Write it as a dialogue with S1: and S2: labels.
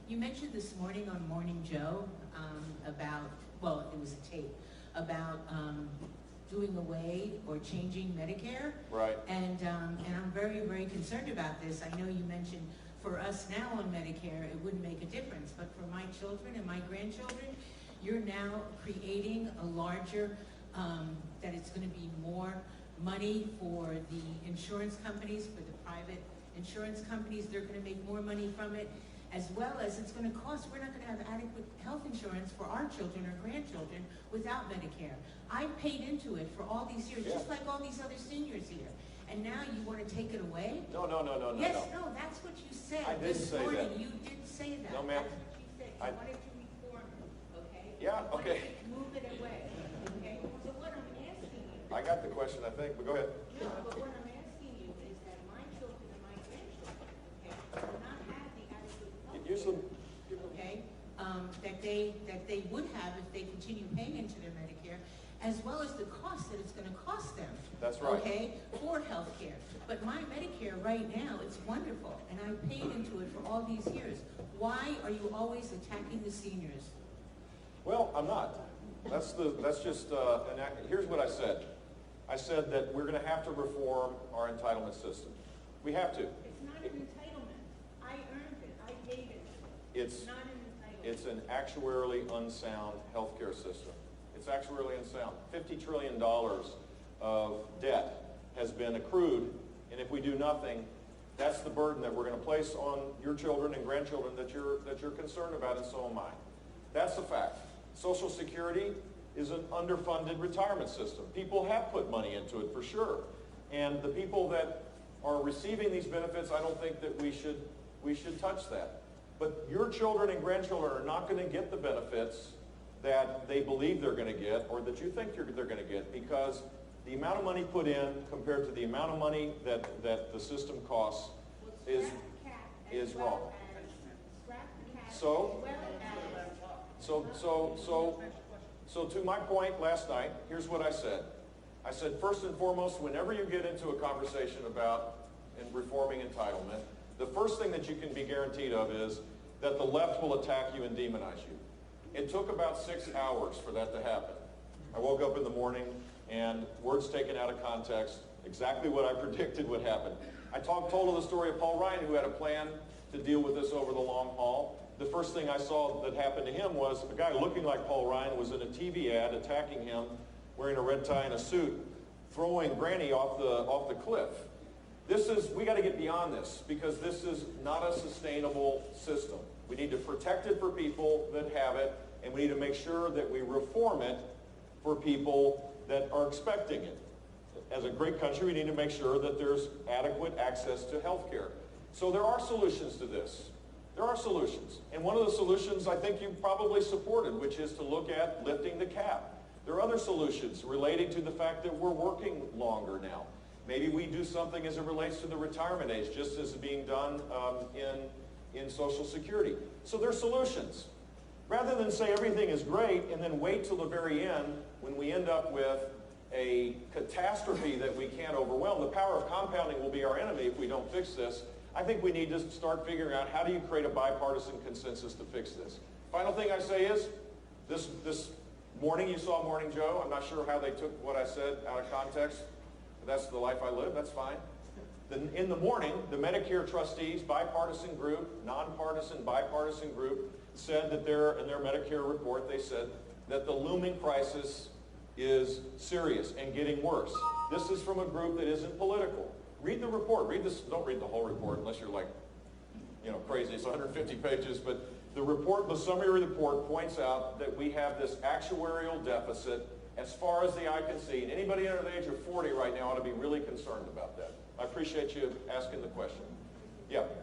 S1: You mentioned this morning on Morning Joe about, well, it was a tape, about doing away or changing Medicare.
S2: Right.
S1: And I'm very, very concerned about this. I know you mentioned for us now on Medicare, it wouldn't make a difference, but for my children and my grandchildren, you're now creating a larger, that it's going to be more money for the insurance companies, for the private insurance companies. They're going to make more money from it, as well as it's going to cost. We're not going to have adequate health insurance for our children or grandchildren without Medicare. I paid into it for all these years, just like all these other seniors here. And now you want to take it away?
S2: No.
S1: Yes, no, that's what you said.
S2: I didn't
S1: this
S2: say
S1: morning.
S2: that.
S1: You did say that.
S2: No, ma'am.
S1: That's what you said. You wanted to reform it, okay?
S2: Yeah,
S1: you
S2: okay.
S1: wanted to move it away, okay? So what I'm asking you...
S2: I got the question, I think, but go ahead.
S1: No, but what I'm asking you is that my children and my grandchildren, okay, will not have the adequate health care, okay, that they would have if they continue paying into their Medicare, as well as the cost that it's going to cost them.
S2: That's right.
S1: Okay, for health care. But my Medicare right now, it's wonderful, and I paid into it for all these years. Why are you always attacking the seniors?
S2: Well, I'm not. That's just, here's what I said. I said that we're going to have to reform our entitlement system. We have to.
S1: It's not an entitlement. I earned it. I paid it.
S2: It's
S1: not an entitlement.
S2: It's an actuarially unsound healthcare system. It's actuarially unsound. $50 trillion of debt has been accrued, and if we do nothing, that's the burden that we're going to place on your children and grandchildren that you're concerned about, and so am I. That's the fact. Social Security is an underfunded retirement system. People have put money into it for sure, and the people that are receiving these benefits, I don't think that we should touch that. But your children and grandchildren are not going to get the benefits that they believe they're going to get, or that you think they're going to get, because the amount of money put in compared to the amount of money that the system costs is wrong. So to my point last night, here's what I said. I said, first and foremost, whenever you get into a conversation about reforming entitlement, the first thing that you can be guaranteed of is that the left will attack you and demonize you. It took about 6 hours for that to happen. I woke up in the morning and words taken out of context, exactly what I predicted would happen. I told the story of Paul Ryan, who had a plan to deal with this over the long haul. The first thing I saw that happened to him was a guy looking like Paul Ryan was in a TV ad attacking him, wearing a red tie and a suit, throwing Granny off the cliff. We got to get beyond this, because this is not a sustainable system. We need to protect it for people that have it, and we need to make sure that we reform it for people that are expecting it. As a great country, we need to make sure that there's adequate access to health care. So there are solutions to this. There are solutions. And one of the solutions I think you probably supported, which is to look at lifting the cap. There are other solutions relating to the fact that we're working longer now. Maybe we do something as it relates to the retirement age, just as being done in Social Security. So there are solutions. Rather than say everything is great and then wait till the very end when we end up with a catastrophe that we can't overwhelm. The power of compounding will be our enemy if we don't fix this. I think we need to start figuring out, how do you create a bipartisan consensus to fix this? Final thing I say is, this morning you saw Morning Joe. I'm not sure how they took what I said out of context. That's the life I live. That's fine. Then in the morning, the Medicare trustees, bipartisan group, nonpartisan, bipartisan group, said that in their Medicare report, they said that the looming crisis is serious and getting worse. This is from a group that isn't political. Read the report. Read this. Don't read the whole report unless you're like, crazy. It's 150 pages, but the report, the summary report, points out that we have this actuarial deficit as far as the eye can see. And anybody under the age of 40 right now ought to be really concerned about that. I appreciate you asking the question. Yeah.